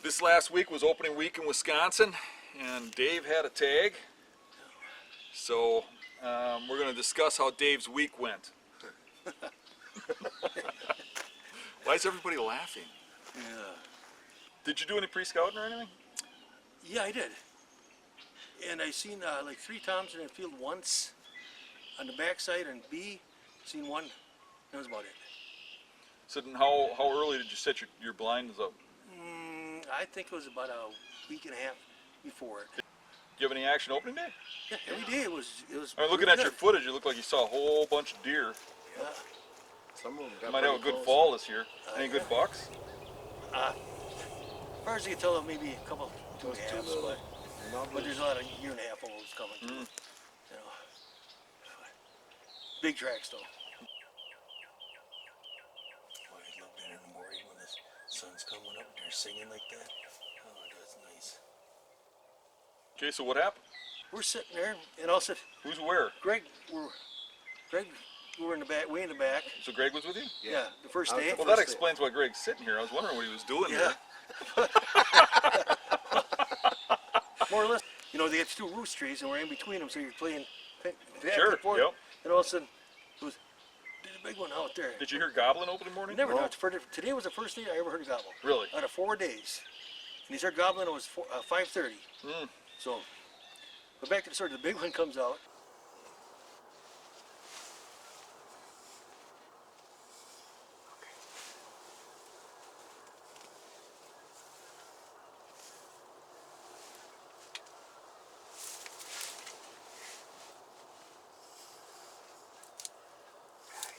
This last week was opening week in Wisconsin, and Dave had a tag. So we're going to discuss how Dave's week went. Why is everybody laughing? Yeah. Did you do any pre-scouting or anything? Yeah, I did. And I seen like 3 toms in the field once on the backside, and B, seen one. That was about it. So then how early did you set your blinds up? I think it was about a week and a half before it. Do you have any action opening day? Yeah, every day it was. I mean, looking at your footage, it looked like you saw a whole bunch of deer. Yeah. Some of them got You might have a good close. fall this year. Any good bucks? As far as you can tell, maybe a couple, 2 and a half, but there's a lot of year and a half olds coming too. You know, big tracks though. Boy, I love that in the morning when the sun's coming up and they're singing like that. Oh, that's nice. Okay, so what happened? We're sitting there, and all of a sudden, Who's where? Greg, we were in the back, way in the back. So Greg was with you? Yeah, the first day. Well, that explains why Greg's sitting here. I was wondering what he was doing Yeah. there. More or less. You know, they have 2 roost trees, and we're in between them, so you're playing back Sure, and forth. yep. And all of a sudden, there's a big one out there. Did you hear gobbling opening morning? Never know. Today was the first day I ever heard a gobble. Really? Out of 4 days. And he started gobbling, it was 5:30. So, but back to the story, the big one comes out.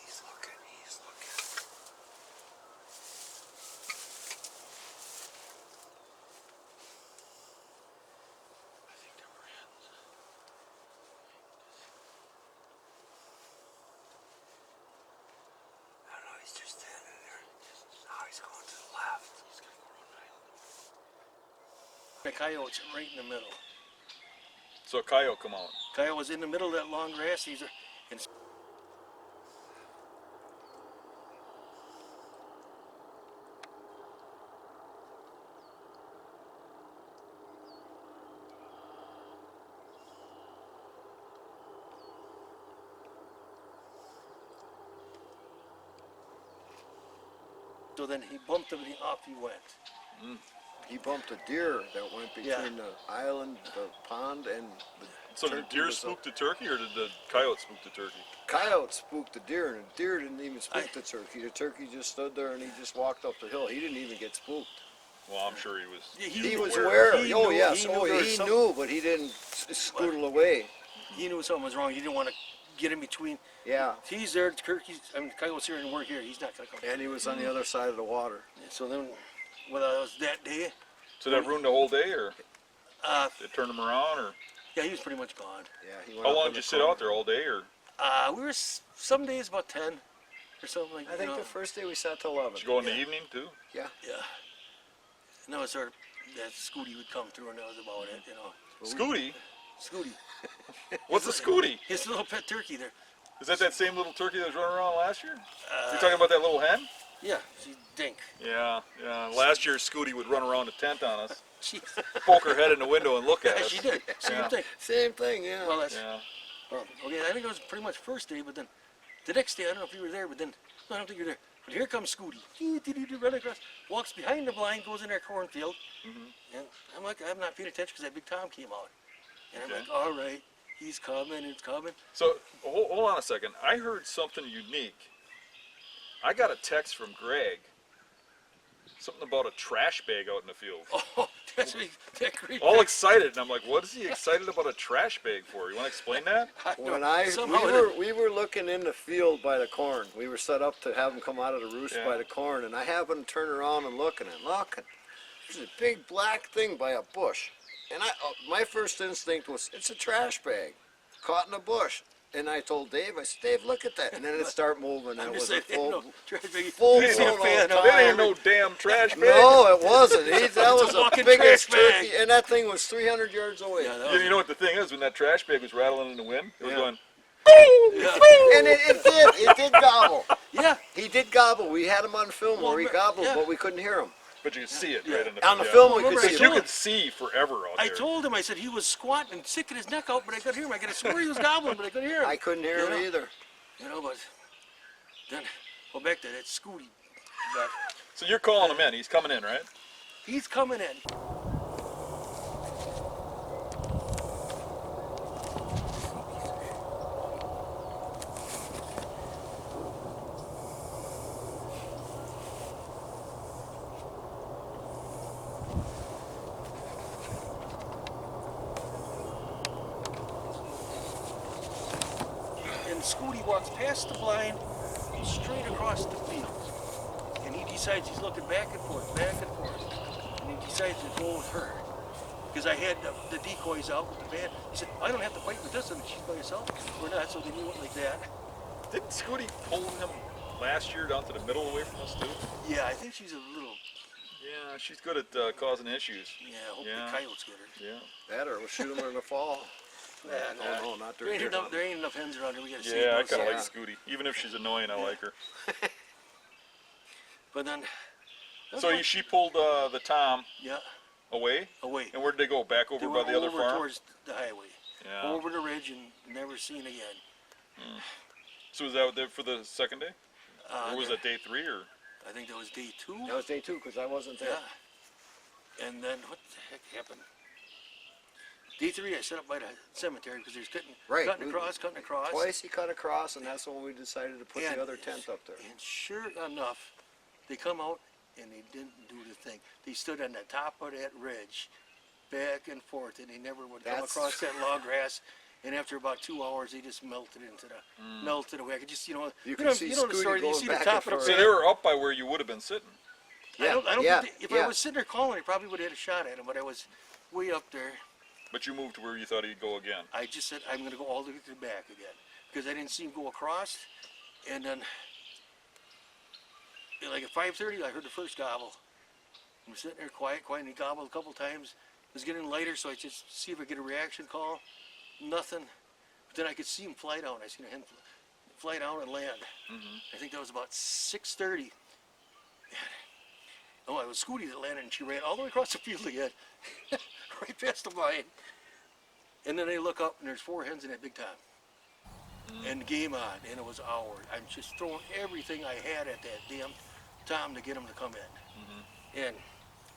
He's looking. I think they're friends. I don't know, he's just standing there. Now he's going to the left. He's going to go around the island. The coyote's right in the middle. So a coyote come out. Coyote was in the middle of that long grass. And so then he bumped him and off he went. He bumped a deer that went between the island, the pond, and the So did the turkey deer was spook the turkey, or did the coyote spook the turkey? Coyote spooked the deer, and the deer didn't even spook the turkey. The turkey just stood there and he just walked up the hill. He didn't even get spooked. Well, I'm sure he was. He was aware. He Oh knew- yes, he knew there was he something- knew, but he didn't scootle away. He knew something was wrong. He didn't want to get in between. Yeah, He's there, the coyote's here and we're here. He's not going to come. and he was on the other side of the water. So then, whether it was that day, So that ruined the whole day, or uh, it turned him around, or yeah, he was pretty much gone. Yeah, he went how up long in did you the sit corner. out there, all day, or We were some days about 10 or something like that. I think the first day we sat till 11. did you go in the evening too? Yeah. Yeah. And that was our, that Scooty would come through and that was about it, you know. Scooty? Scooty. What's a Scooty? His little pet turkey there. Is that same little turkey that was running around last year? You're talking about that little hen? Yeah, she's Dink. Yeah. Last year, Scooty would run around the tent on us, She, poke her head in the window, and look at yeah, us. she did. Same Yeah. thing. Same thing, yeah. Well, that's, Yeah. well, okay, I think it was pretty much first day, but then the next day, I don't know if you were there, but then, no, I don't think you were there. But here comes Scooty. Run across, walks behind the blind, goes in our cornfield. And I'm like, I'm not paying attention because that big Tom came out. And I'm Okay. like, all right, he's coming, it's coming. So, hold on a second. I heard something unique. I got a text from Greg. Something about a trash bag out in the field. Oh, that's that great. All excited, and I'm like, what is he excited about a trash bag for? You want to explain that? We were looking in the field by the corn. We were set up to have them come out of the roost Yeah. by the corn, and I happened to turn around and looking. There's a big black thing by a bush, and my first instinct was it's a trash bag caught in a bush. And I told Dave, I said, Dave, look at that. And then it started moving. I'm It just was a saying, full, trash bag. full You see a blown fan all of That ain't time. no damn trash bag. No, it wasn't. That was the walking biggest trash bag. turkey, and that thing was 300 yards away. Yeah, that was You know what the thing is? When that trash bag was rattling in the wind, it was Yeah. going, And it did gobble. Yeah. He did gobble. We had him on film Well, where he gobbled, yeah. but we couldn't hear him. But you could see it right in the On the yeah. film, we could Remember, see But you it. could see forever out I there. told him, I said he was squatting and sticking his neck out, but I could hear him. I could swear he was gobbling, but I couldn't hear him. I couldn't hear You him know? either. You know, but then, well, back to that Scooty. But So you're calling him in. He's coming in, right? he's coming in. And Scooty walks past the blind, straight across the field. And he decides he's looking back and forth, and he decides to go with her. Because I had the decoys out with the band. He said, I don't have to fight with this one, she's by herself. We're not, so they knew it like that. Didn't Scooty pull him last year down to the middle away from us too? Yeah, I think she's a little, Yeah, she's good at causing issues. yeah, I hope Yeah. the coyotes get her. Yeah. That or we'll shoot him in the fall. Yeah, No, not there ain't during enough, there ain't enough hens around here. We gotta save Yeah, I those. kind of Yeah. like Scooty. Even if she's annoying, I like her. But then, So she pulled the Tom yeah, away? away. And where did they go? Back They over by went the other over farm? towards the highway. Yeah. Over the ridge and never seen again. So was that for the second day? Or was there- that day 3 or? I think that was day 2. That was day 2 because I wasn't there. Yeah. And then what the heck happened? Day 3, I set up by the cemetery because there's cutting Right. across. Twice he cut across, and that's when we decided to put And- the other tent up there. And sure enough, they come out and they didn't do the thing. They stood on the top of that ridge, back and forth, and they never would come That's- across that log grass. And after about 2 hours, they just melted into the melted away. I could just You can see you know the Scooty story. You going see the back top and of the So they were up by where you would have been sitting. I don't yeah, think if I yeah. was sitting there calling, I probably would have had a shot at him. But I was way up there. But you moved to where you thought he'd go again. I just said I'm going to go all the way to the back again because I didn't see him go across. And then, like at 5:30, I heard the first gobble. I'm sitting there quiet, and he gobbled a couple times. It was getting lighter, so I just see if I get a reaction call. Nothing. But then I could see him fly down. I seen a hen fly down and land. I think that was about 6:30. Oh, it was Scooty that landed, and she ran all the way across the field again, right past the vine. And then I look up, and there's 4 hens in that big top. And game on, and it was ours. I'm just throwing everything I had at that damn Tom to get him to come in. And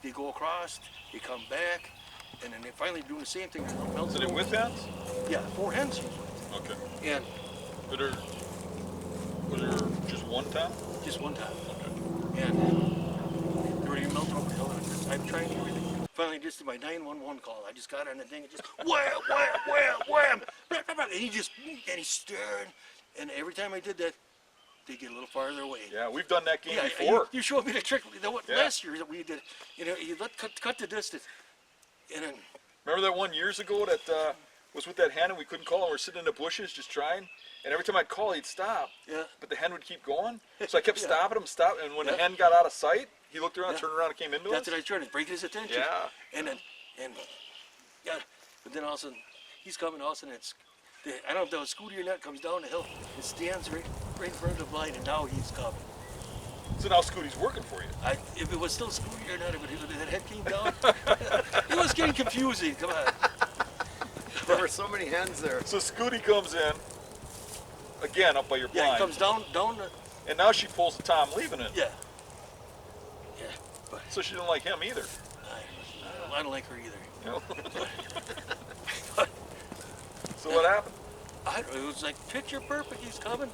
they go across, they come back, and then they finally doing the same thing. So they with hens? Yeah, 4 hens she's with. Okay. And Was there just one Tom? just one time. And they were even melting over the hill, and I'm trying everything. Finally, just did my 911 call. I just got on the thing and just wham, wham, wham, wham. And he stared. And every time I did that, they get a little farther away. Yeah, we've done that game Yeah, before. you showed me the trick. Yeah. Last year that we did, you cut the distance, and then Remember that one years ago that was with that hen and we couldn't call and we're sitting in the bushes just trying? And every time I'd call, he'd stop. Yeah. But the hen would keep going. So I kept Yeah. stopping him, and when the Yeah. hen got out of sight, he looked around, Yeah. turned around, and came into that's us. what I was trying to break his attention. Yeah. And then, yeah, but then all of a sudden, he's coming. All of a sudden, I don't know if that was Scooty or not. Comes down the hill and stands right in front of the blind, and now he's coming. So now Scooty's working for you. If it was still Scooty or not, if that head came down, it was getting confusing. Come on. There were so many hens there. So Scooty comes in, again up by your Yeah, blind. he comes down the, And now she pulls the Tom leaving it. yeah. Yeah, but So she didn't like him either. I don't like her either. You know? So what happened? It was like picture perfect. He's coming.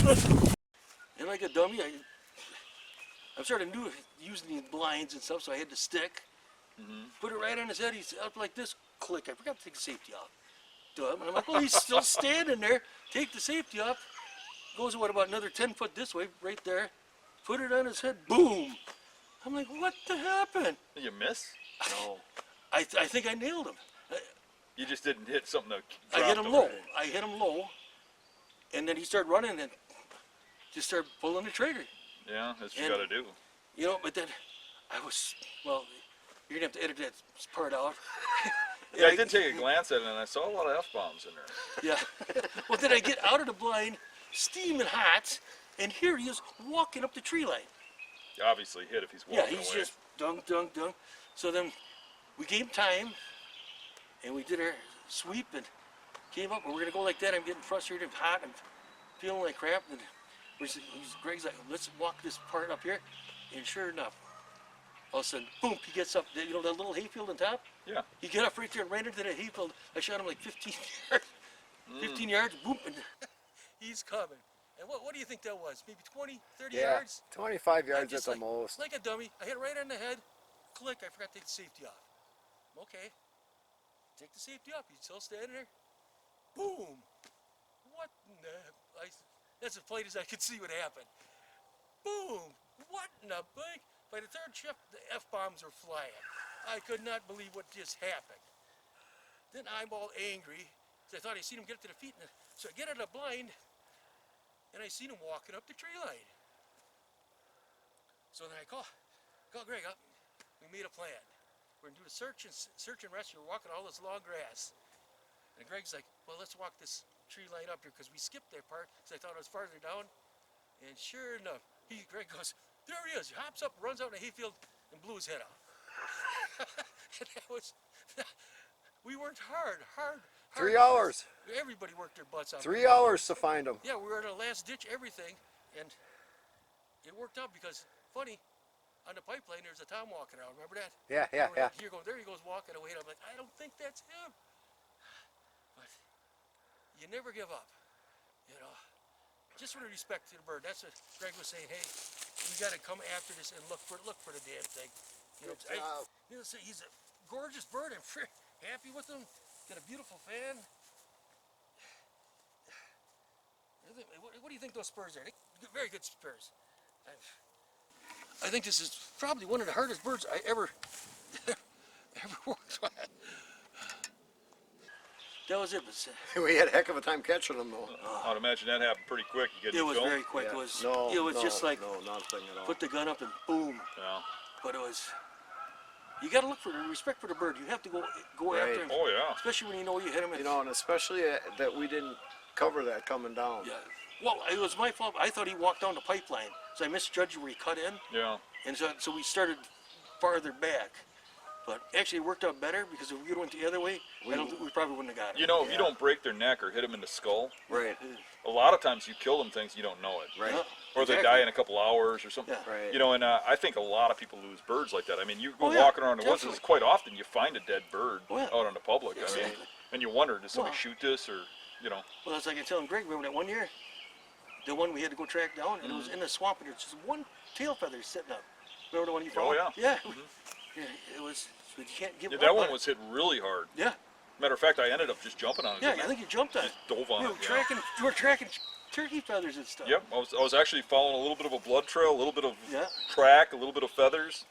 And like a dummy, I'm starting to using these blinds and stuff, so I had the stick, put it right on his head. He's up like this, click. I forgot to take the safety off. Dumb. And I'm like, well, he's still standing there. Take the safety off. Goes, what, about another 10 foot this way, right there. Put it on his head. Boom. I'm like, what the happened? Did you miss? No. I think I nailed him. You just didn't hit something that I hit him dropped low. over. I hit him low. And then he started running and just started pulling the trigger. Yeah, that's what you And- got to do. You know, but then I was, well, you're going to have to edit that part out. Yeah, I did take a glance at it, and I saw a lot of F-bombs in there. Yeah. Well, then I get out of the blind, steaming hot, and here he is walking up the tree line. You obviously hit if he's Yeah, walking he's away. just dunk, dunk, dunk. So then we gave him time, and we did our sweep and came up, and we're going to go like that. I'm getting frustrated, I'm hot, I'm feeling like crap. And Greg's like, let's walk this part up here. And sure enough, all of a sudden, boom, he gets up, you know that little hayfield on top? Yeah. He got up right there and ran into that hayfield. I shot him like 15 yards. 15 yards, boom, and he's coming. And what do you think that was? Maybe 20, 30 Yeah, yards? 25 I'm yards at just the like, most. like a dummy. I hit right on the head. Click, I forgot to take the safety off. Okay. Take the safety off. He's still standing there. Boom. What in the... that's as plain as I could see what happened. Boom. What in the blank? By the third shift, the F-bombs were flying. I could not believe what just happened. Then I'm all angry, because I thought I seen him get up to the feet. So I get out of the blind, and I seen him walking up the tree line. So then I call Greg up. We made a plan. We're gonna do the search and rescue. We're walking all this long grass. And Greg's like, well, let's walk this tree line up here, because we skipped that part, because I thought it was farther down. And sure enough, Greg goes, there he is. He hops up, runs out in the hayfield, and blew his head off. And that was, we worked hard. 3 hours. Everybody worked their butts out. 3 hours to find him. Yeah, we were in a last ditch, everything, and it worked out because, funny, on the pipeline there's a Tom walking out. Remember that? Yeah, yeah, yeah. There he goes walking away, and I'm like, I don't think that's him. But you never give up, you know. Just for the respect to the bird. That's what Greg was saying. Hey, we got to come after this and look for the damn thing. You know, he's a gorgeous bird. I'm happy with him. Got a beautiful fan. What do you think those spurs are? Very good spurs. I think this is probably one of the hardest birds I ever worked with. That was it. We had a heck of a time catching him, though. I'd imagine that happened pretty quick. You get It any was film? very quick. Yeah. It was. No, It was no, just like no, nothing at all. put the gun up and boom. Yeah. But it was. You got to look for the respect for the bird. You have to go Right. after him, Oh yeah. especially when you know you hit him. You know, and especially that we didn't cover that coming down. Yeah. Well, it was my fault. I thought he walked down the pipeline, so I misjudged where he cut in, Yeah. and so we started farther back. But actually, it worked out better because if we went the other way, I don't think we probably wouldn't have got him. You know, if you Yeah. don't break their neck or hit them in the skull, Right, a lot of times you kill them things you don't know it. right. Yeah, Or they exactly. die in a couple hours or something. Yeah. Right. You know, and I think a lot of people lose birds like that. I mean, you go Oh, yeah, walking around the woods, definitely. quite often you find a dead bird Oh, yeah. out in the public. I mean, Exactly. and you wonder, did somebody Well- shoot this or, you know? Well, that's like I telling Greg, remember that one year? The one we had to go track down, and it was in the swamp, and there's just one tail feather sitting up. Remember the one you Oh, found? yeah. Yeah. Yeah, it was, you can't give Yeah, up that on one it. was hit really hard. Yeah, Matter of fact, I ended up just jumping on it. yeah, didn't I think you jumped on it. Just dove on We it. were Yeah. tracking turkey feathers and stuff. Yep, I was actually following a little bit of a blood trail, a little bit of Yeah. track, a little bit of feathers,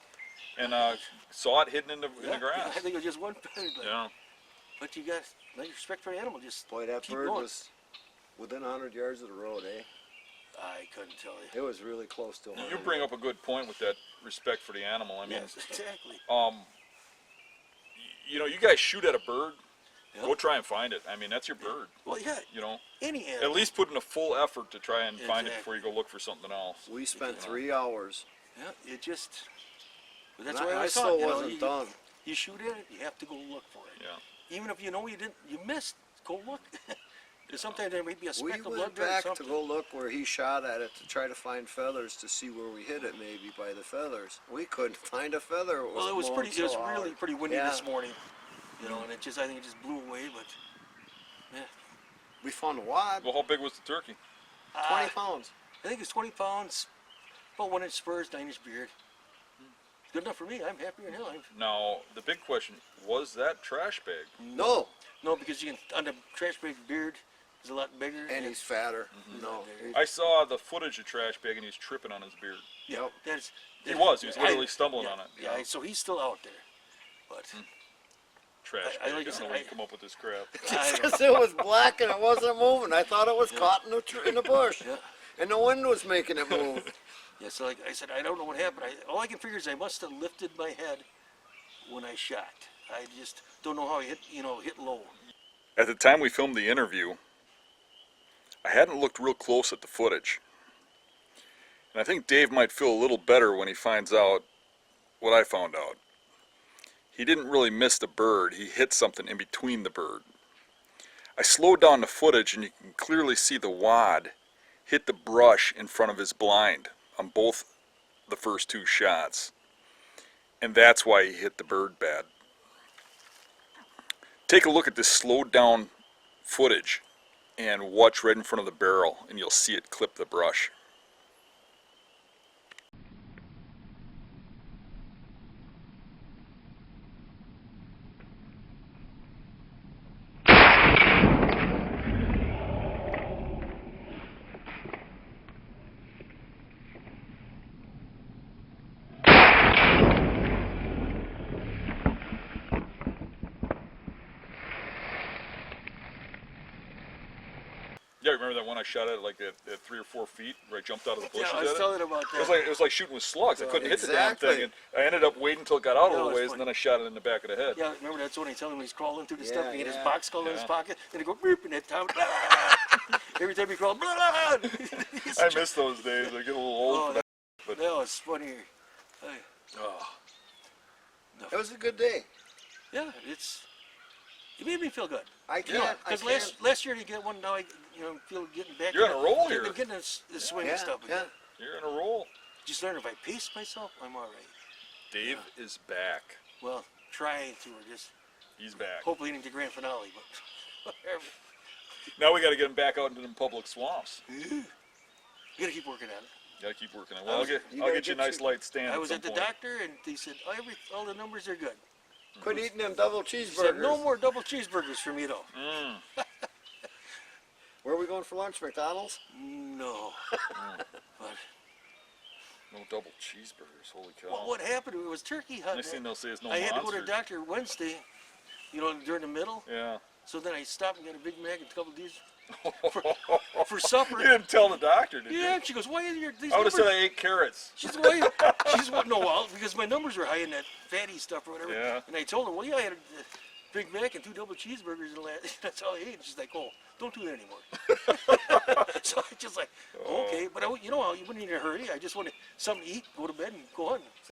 and saw it hidden in the Yeah, grass. I think it was just one feather, Yeah. but you got like respect for the animal. Just Boy, that keep bird going. was within 100 yards of the road, eh? I couldn't tell you. It was really close to 100. You bring up a good point with that respect for the animal. I mean, Yes, exactly. you know, you guys shoot at a bird, Yeah. go try and find it. I mean, that's your bird. Well, yeah, You know, any animal. at least put in a full effort to try and find it Exactly. before you go look for something else. We spent 3 hours. Yeah, it just. But that's And why I I was still taught, you know, wasn't done. You shoot at it, you have to go look for it. Yeah. Even if you know you missed, go look. Because sometimes there may be a We speck of blood went there or back to something. go look where he shot at it to try to find feathers to see where we hit it, maybe by the feathers. We couldn't find a feather. Well, it was blowing pretty. It was so really hard. pretty windy Yeah. this morning, you know, and I think it just blew away. But yeah, We found a wad. Well, how big was the turkey? 20 pounds. I think it's 20 pounds, about 1 inch spurs, 9 inch beard. Good enough for me. I'm happier than hell. Now, the big question, was that trash bag? No. No, because you can, on the trash bag beard is a lot bigger. And he's fatter. No. I saw the footage of trash bag and he's tripping on his beard. Yeah, that's. He was literally stumbling on it. Yeah, so he's still out there. But Trash I bag. like I I don't know said, where you come up with this crap. Because it was black and it wasn't moving. I thought it was caught in the bush. Yeah. And the wind was making it move. Yeah, so like I said, I don't know what happened. All I can figure is I must have lifted my head when I shot. I just don't know how I hit, hit low. At the time we filmed the interview, I hadn't looked real close at the footage. And I think Dave might feel a little better when he finds out what I found out. He didn't really miss the bird, he hit something in between the bird. I slowed down the footage and you can clearly see the wad hit the brush in front of his blind on both the first two shots. And that's why he hit the bird bad. Take a look at this slowed down footage and watch right in front of the barrel and you'll see it clip the brush. Yeah, remember that one I shot at like at 3 or 4 feet where I jumped out of the bushes Yeah, I was at it? telling about that. It was like shooting with slugs. I couldn't hit the damn Exactly. thing, and I ended up waiting until it got out Yeah, a it little was ways, funny. and then I shot it in the back of the head. Yeah, remember that's when he told him he's crawling through the stuff, and he had his Yeah, box skull in his yeah. pocket, and he go beep, and that time, blah, every time he crawled, blah, blah, blah. I miss those days. I get a little old Oh, for that. But that was funny. oh, It was a good day. Yeah, it made me feel good. I can't. Because last year you get one, now I feel getting back. You're on a roll here. Getting the swing and stuff again. you're in a roll. Just learn if I pace myself, I'm all right. Dave is back. Well, trying to, or just He's back. hopefully into the grand finale, but whatever. Now we got to get him back out into them public swamps. You gotta keep working at it. Got to keep working on it. Well, I'll get you you gotta a get nice your- light stand. I at was some at the point. doctor, and they said all the numbers are good. Quit eating them double He cheeseburgers. said no more double cheeseburgers for me though. Where are we going for lunch? McDonald's? No. But No double cheeseburgers. Holy cow. well, what happened? It was turkey hunting. Next thing they'll say is no I had to go monster. to the doctor Wednesday, during the middle. Yeah. So then I stopped and got a Big Mac and a couple of these for supper. You didn't tell the doctor, did you? Yeah, she goes, why are these I would have numbers? said I ate carrots. She said, why? She said, no, well, because my numbers were high in that fatty stuff or whatever. Yeah. And I told her, well, yeah, I had a Big Mac and 2 double cheeseburgers and that's all I ate. She's like, oh, don't do that anymore. So I just like, okay, but you know how you wouldn't need a hurry. I just wanted something to eat, go to bed, and go hunting.